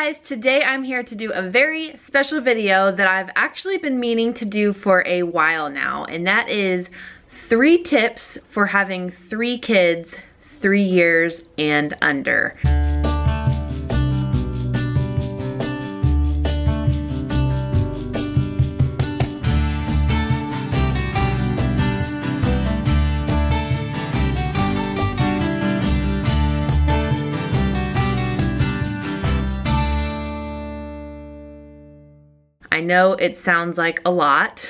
guys, today I'm here to do a very special video that I've actually been meaning to do for a while now, and that is 3 tips for having 3 kids 3 years and under. I know it sounds like a lot,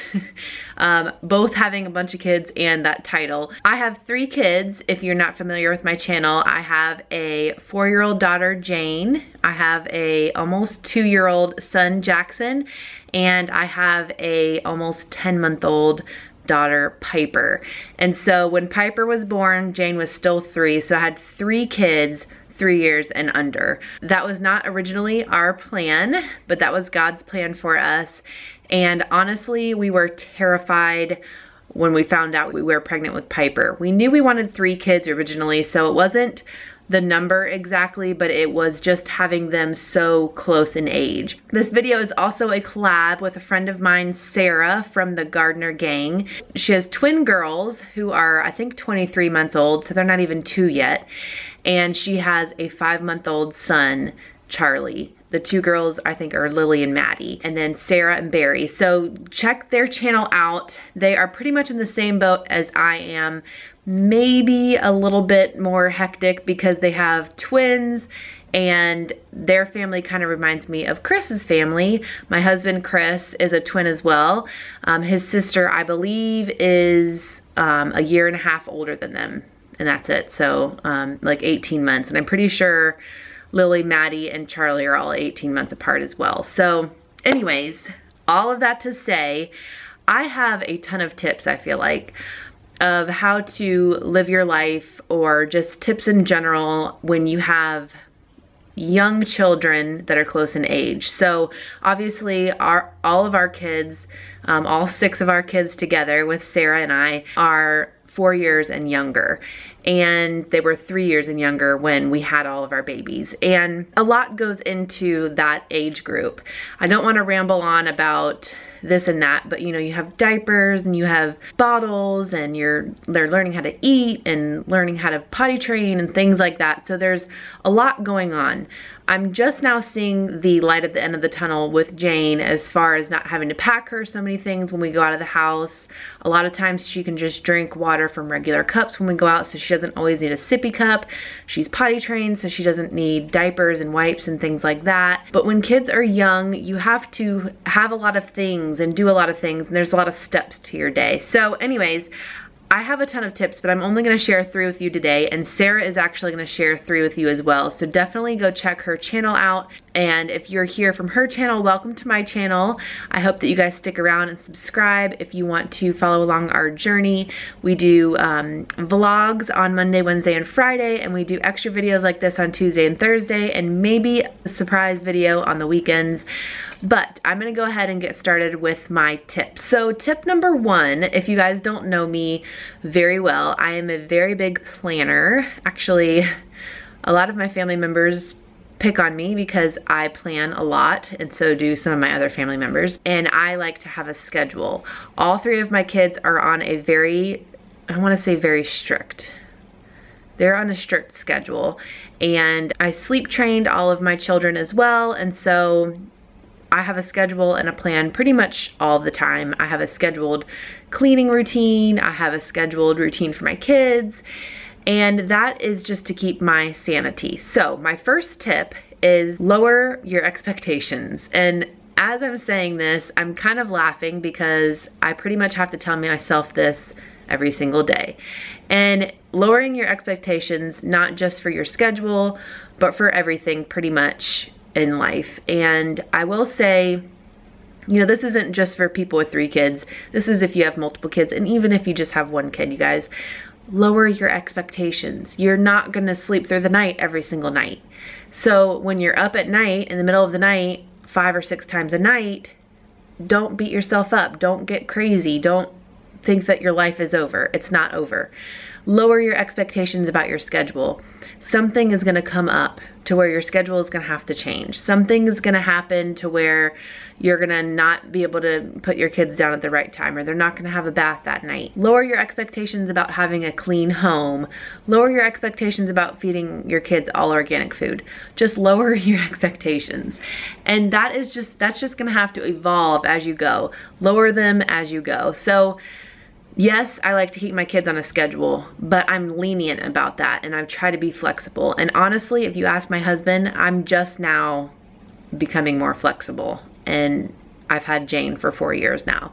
both having a bunch of kids and that title. I have 3 kids, if you're not familiar with my channel. I have a 4-year-old daughter, Jane. I have a almost 2-year-old son, Jackson. And I have a almost 10-month-old daughter, Piper. And so when Piper was born, Jane was still 3. So I had 3 kids 3 years and under. That was not originally our plan, but that was God's plan for us. And honestly, we were terrified when we found out we were pregnant with Piper. We knew we wanted 3 kids originally, so it wasn't the number exactly, but it was just having them so close in age. This video is also a collab with a friend of mine, Sarah, from the Gardner Gang. She has twin girls who are, I think, 23 months old, so they're not even 2 yet. And she has a 5-month-old son, Charlie. The 2 girls, I think, are Lily and Maddie, and then Sarah and Barry. So check their channel out. They are pretty much in the same boat as I am, maybe a little bit more hectic because they have twins, and their family kind of reminds me of Chris's family. My husband, Chris, is a twin as well. His sister, I believe, is a year and a half older than them, and that's it. So like 18 months, and I'm pretty sure Lily, Maddie, and Charlie are all 18 months apart as well. So anyways, all of that to say, I have a ton of tips, I feel like, of how to live your life, or just tips in general when you have young children that are close in age. So obviously all of our kids, all 6 of our kids together with Sarah and I, are 4 years and younger. And they were 3 years and younger when we had all of our babies. And a lot goes into that age group. I don't want to ramble on about this and that, but you know, you have diapers and you have bottles, and they're learning how to eat and learning how to potty train and things like that. So there's a lot going on. I'm just now seeing the light at the end of the tunnel with Jane, as far as not having to pack her so many things when we go out of the house. A lot of times she can just drink water from regular cups when we go out, so she doesn't always need a sippy cup. She's potty trained, so she doesn't need diapers and wipes and things like that. But when kids are young, you have to have a lot of things and do a lot of things, and there's a lot of steps to your day. So anyways, I have a ton of tips, but I'm only going to share 3 with you today, and Sarah is actually going to share 3 with you as well. So definitely go check her channel out, and if you're here from her channel, welcome to my channel. I hope that you guys stick around and subscribe if you want to follow along our journey. We do vlogs on Monday, Wednesday, and Friday, and we do extra videos like this on Tuesday and Thursday, and maybe a surprise video on the weekends. But I'm gonna go ahead and get started with my tips. So tip number 1, if you guys don't know me very well, I am a very big planner. Actually, a lot of my family members pick on me because I plan a lot, and so do some of my other family members. And I like to have a schedule. All 3 of my kids are on a very, I wanna say very strict. They're on a strict schedule. And I sleep trained all of my children as well, and so I have a schedule and a plan pretty much all the time. I have a scheduled cleaning routine. I have a scheduled routine for my kids. And that is just to keep my sanity. So my first tip is lower your expectations. And as I'm saying this, I'm kind of laughing because I pretty much have to tell myself this every single day. And lowering your expectations, not just for your schedule, but for everything pretty much in life. And I will say, you know, this isn't just for people with 3 kids. This is if you have multiple kids, and even if you just have 1 kid, you guys, lower your expectations. You're not gonna sleep through the night every single night. So when you're up at night, in the middle of the night, 5 or 6 times a night, don't beat yourself up. Don't get crazy. Don't think that your life is over. It's not over. lower your expectations about your schedule. Something is gonna come up to where your schedule is gonna have to change. Something is gonna happen to where you're gonna not be able to put your kids down at the right time, or they're not gonna have a bath that night. Lower your expectations about having a clean home. Lower your expectations about feeding your kids all organic food. Just lower your expectations. And that's just gonna have to evolve as you go. Lower them as you go. So yes, I like to keep my kids on a schedule, but I'm lenient about that, and I've tried to be flexible. And honestly, if you ask my husband, I'm just now becoming more flexible, and I've had Jane for 4 years now.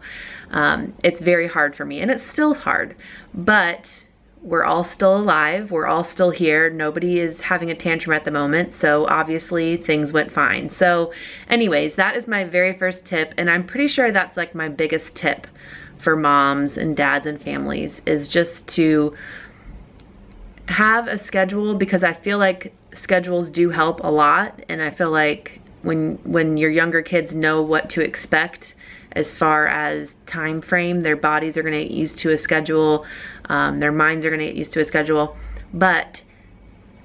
It's very hard for me, and it's still hard, but we're all still alive. We're all still here. Nobody is having a tantrum at the moment, so obviously things went fine. So anyways, that is my very first tip, and I'm pretty sure that's like my biggest tip for moms and dads and families, is just to have a schedule, because I feel like schedules do help a lot. And I feel like when your younger kids know what to expect as far as time frame, their bodies are gonna get used to a schedule, their minds are gonna get used to a schedule, but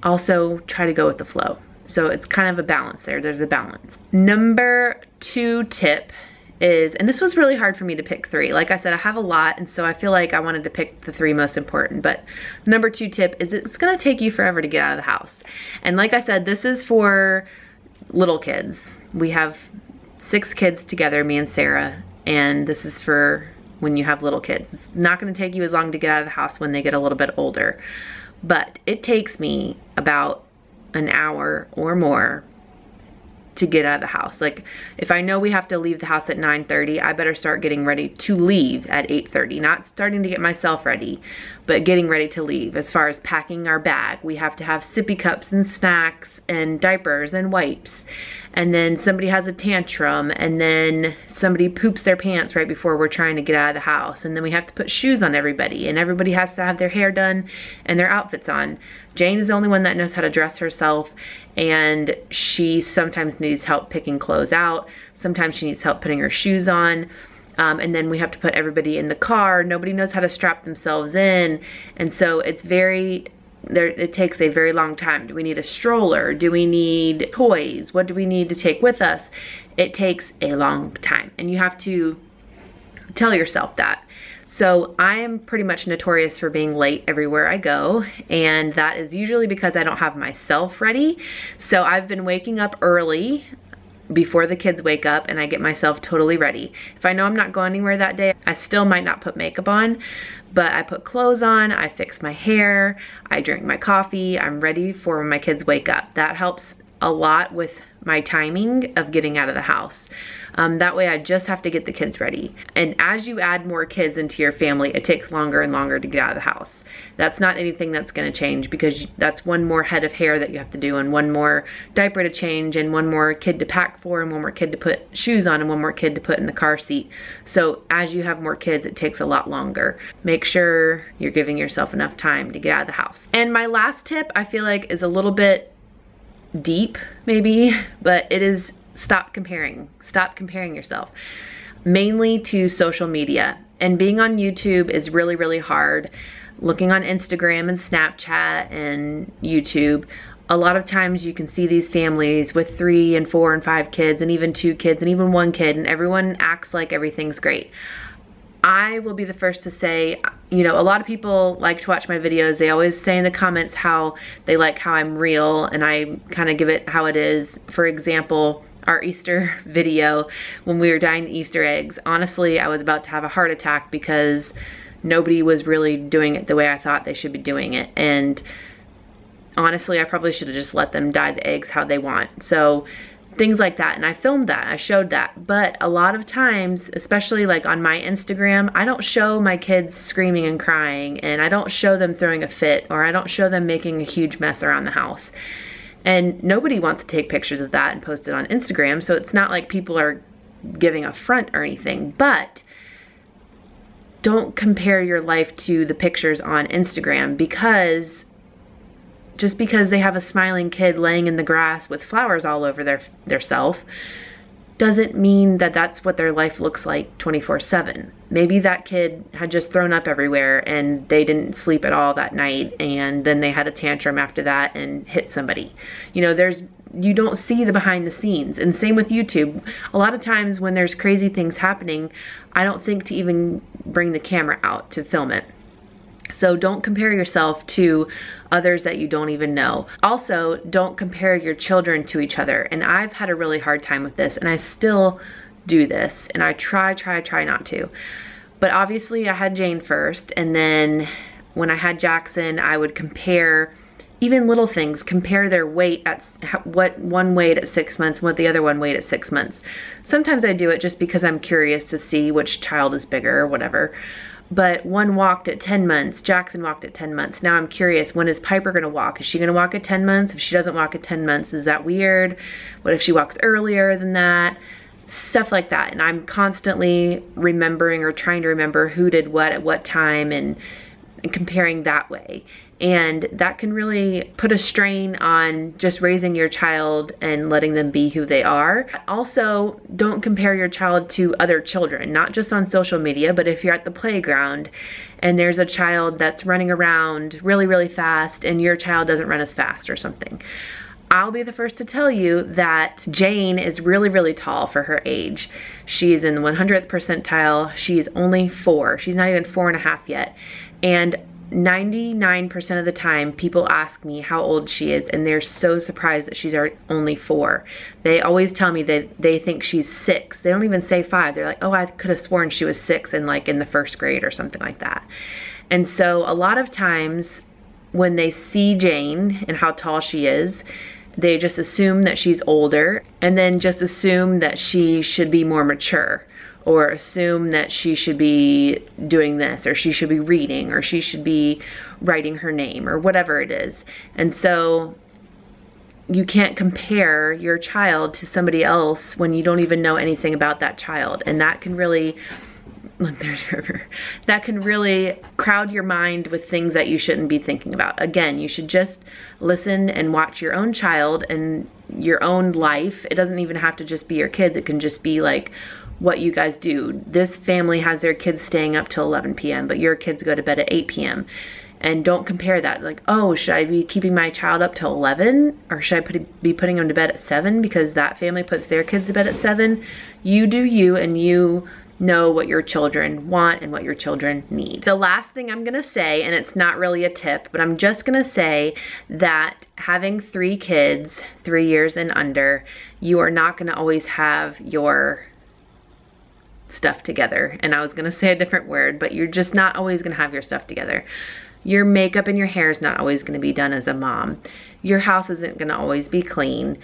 also try to go with the flow. So it's kind of a balance there. There's a balance. Number 2 tip is, and this was really hard for me to pick 3. Like I said, I have a lot, and so I feel like I wanted to pick the 3 most important. But number 2 tip is, it's gonna take you forever to get out of the house. And like I said, this is for little kids. We have 6 kids together, me and Sarah, and this is for when you have little kids. It's not gonna take you as long to get out of the house when they get a little bit older. But it takes me about an hour or more to get out of the house. Like, if I know we have to leave the house at 9:30, I better start getting ready to leave at 8:30. Not starting to get myself ready, but getting ready to leave. As far as packing our bag, we have to have sippy cups and snacks and diapers and wipes. And then somebody has a tantrum, and then somebody poops their pants right before we're trying to get out of the house. And then we have to put shoes on everybody, and everybody has to have their hair done and their outfits on. Jane is the only one that knows how to dress herself, and she sometimes needs help picking clothes out. Sometimes she needs help putting her shoes on. And then we have to put everybody in the car. Nobody knows how to strap themselves in. And so it's it takes a very long time. Do we need a stroller? Do we need toys? What do we need to take with us? It takes a long time, and you have to tell yourself that. So I am pretty much notorious for being late everywhere I go, and that is usually because I don't have myself ready. So I've been waking up early before the kids wake up, and I get myself totally ready. If I know I'm not going anywhere that day, I still might not put makeup on, but I put clothes on, I fix my hair, I drink my coffee, I'm ready for when my kids wake up. That helps a lot with my timing of getting out of the house. That way I just have to get the kids ready. And as you add more kids into your family, it takes longer and longer to get out of the house. That's not anything that's gonna change, because that's one more head of hair that you have to do, and one more diaper to change, and one more kid to pack for, and one more kid to put shoes on, and one more kid to put in the car seat. So as you have more kids, it takes a lot longer. Make sure you're giving yourself enough time to get out of the house. And my last tip, I feel like, is a little bit deep maybe, but it is stop comparing. Stop comparing yourself, mainly to social media. And being on YouTube is really, really hard. Looking on Instagram and Snapchat and YouTube, a lot of times you can see these families with 3 and 4 and 5 kids, and even 2 kids and even 1 kid, and everyone acts like everything's great. I will be the first to say, you know, a lot of people like to watch my videos. They always say in the comments how they like how I'm real, and I kind of give it how it is. For example, our Easter video when we were dyeing the Easter eggs. Honestly, I was about to have a heart attack because nobody was really doing it the way I thought they should be doing it. And honestly, I probably should have just let them dye the eggs how they want. So things like that. And I filmed that, I showed that. But a lot of times, especially like on my Instagram, I don't show my kids screaming and crying, and I don't show them throwing a fit, or I don't show them making a huge mess around the house. And nobody wants to take pictures of that and post it on Instagram, so it's not like people are giving a front or anything. But don't compare your life to the pictures on Instagram, because just because they have a smiling kid laying in the grass with flowers all over their self doesn't mean that that's what their life looks like 24/7. Maybe that kid had just thrown up everywhere and they didn't sleep at all that night, and then they had a tantrum after that and hit somebody. You know, you don't see the behind the scenes. And same with YouTube. A lot of times when there's crazy things happening, I don't think to even bring the camera out to film it. So don't compare yourself to others that you don't even know. Also, don't compare your children to each other. And I've had a really hard time with this, and I still do this, and I try not to. But obviously I had Jane first, and then when I had Jackson, I would compare even little things, compare their weight at what one weighed at 6 months and what the other one weighed at 6 months. Sometimes I do it just because I'm curious to see which child is bigger or whatever. But one walked at 10 months, Jackson walked at 10 months. Now I'm curious, when is Piper gonna walk? Is she gonna walk at 10 months? If she doesn't walk at 10 months, is that weird? What if she walks earlier than that? Stuff like that. And I'm constantly remembering or trying to remember who did what at what time, and comparing that way. And that can really put a strain on just raising your child and letting them be who they are. Also, don't compare your child to other children, not just on social media, but if you're at the playground and there's a child that's running around really fast and your child doesn't run as fast or something. I'll be the first to tell you that Jane is really tall for her age. She's in the 100th percentile. She's only 4. She's not even 4.5 yet. And 99% of the time, people ask me how old she is, and they're so surprised that she's only 4. They always tell me that they think she's 6. They don't even say 5. They're like, oh, I could have sworn she was 6 and like in the 1st grade or something like that. And so a lot of times when they see Jane and how tall she is, they just assume that she's older, and then just assume that she should be more mature, or assume that she should be doing this, or she should be reading, or she should be writing her name, or whatever it is. And so you can't compare your child to somebody else when you don't even know anything about that child. And that can really, look, there's River. That can really crowd your mind with things that you shouldn't be thinking about. Again, you should just listen and watch your own child and your own life. It doesn't even have to just be your kids. It can just be like what you guys do. This family has their kids staying up till 11 p.m., but your kids go to bed at 8 p.m. And don't compare that. Like, oh, should I be keeping my child up till 11? Or should I be putting them to bed at 7 because that family puts their kids to bed at 7? You do you, and you know what your children want and what your children need. The last thing I'm gonna say, and it's not really a tip, but I'm just gonna say that having 3 kids, 3 years and under, you are not gonna always have your stuff together. And I was gonna say a different word, but you're just not always gonna have your stuff together. Your makeup and your hair is not always gonna be done as a mom. Your house isn't gonna always be clean.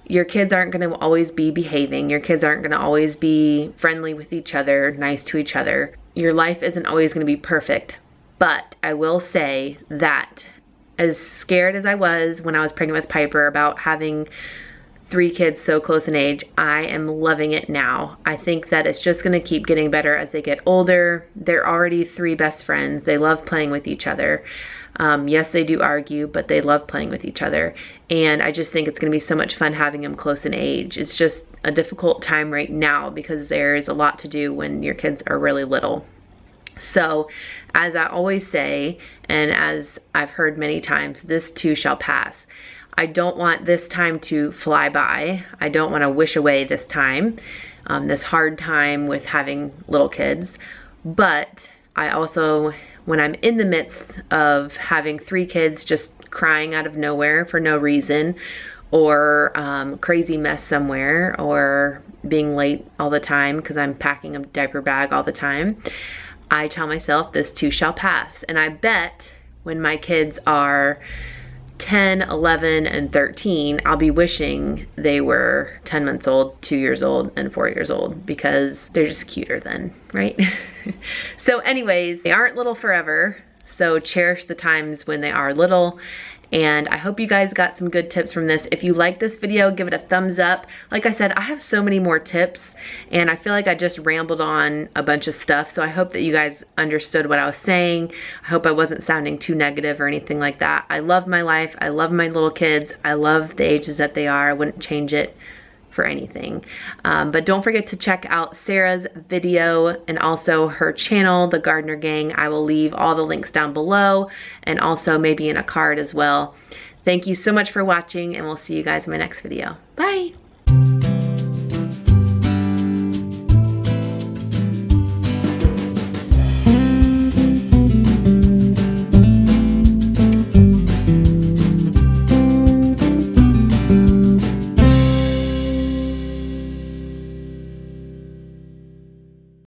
Your kids aren't gonna always be behaving. Your kids aren't gonna always be friendly with each other, nice to each other. Your life isn't always gonna be perfect. But I will say that as scared as I was when I was pregnant with Piper about having 3 kids so close in age, I am loving it now. I think that it's just gonna keep getting better as they get older. They're already 3 best friends. They love playing with each other. Yes, they do argue, but they love playing with each other. And I just think it's gonna be so much fun having them close in age. It's just a difficult time right now because there's a lot to do when your kids are really little. So, as I always say, and as I've heard many times, this too shall pass. I don't want this time to fly by. I don't want to wish away this time, this hard time with having little kids. But I also, when I'm in the midst of having 3 kids just crying out of nowhere for no reason, or crazy mess somewhere, or being late all the time because I'm packing a diaper bag all the time, I tell myself this too shall pass. And I bet when my kids are 10, 11, and 13, I'll be wishing they were 10 months old, 2 years old, and 4 years old, because they're just cuter then, right? So anyways, they aren't little forever, so cherish the times when they are little. And I hope you guys got some good tips from this. If you like this video, give it a thumbs up. Like I said, I have so many more tips, and I feel like I just rambled on a bunch of stuff, so I hope that you guys understood what I was saying. I hope I wasn't sounding too negative or anything like that. I love my life. I love my little kids. I love the ages that they are. I wouldn't change it for anything. But don't forget to check out Sarah's video and also her channel, the Gardner Gang. I will leave all the links down below and also maybe in a card as well. Thank you so much for watching, and we'll see you guys in my next video. Bye.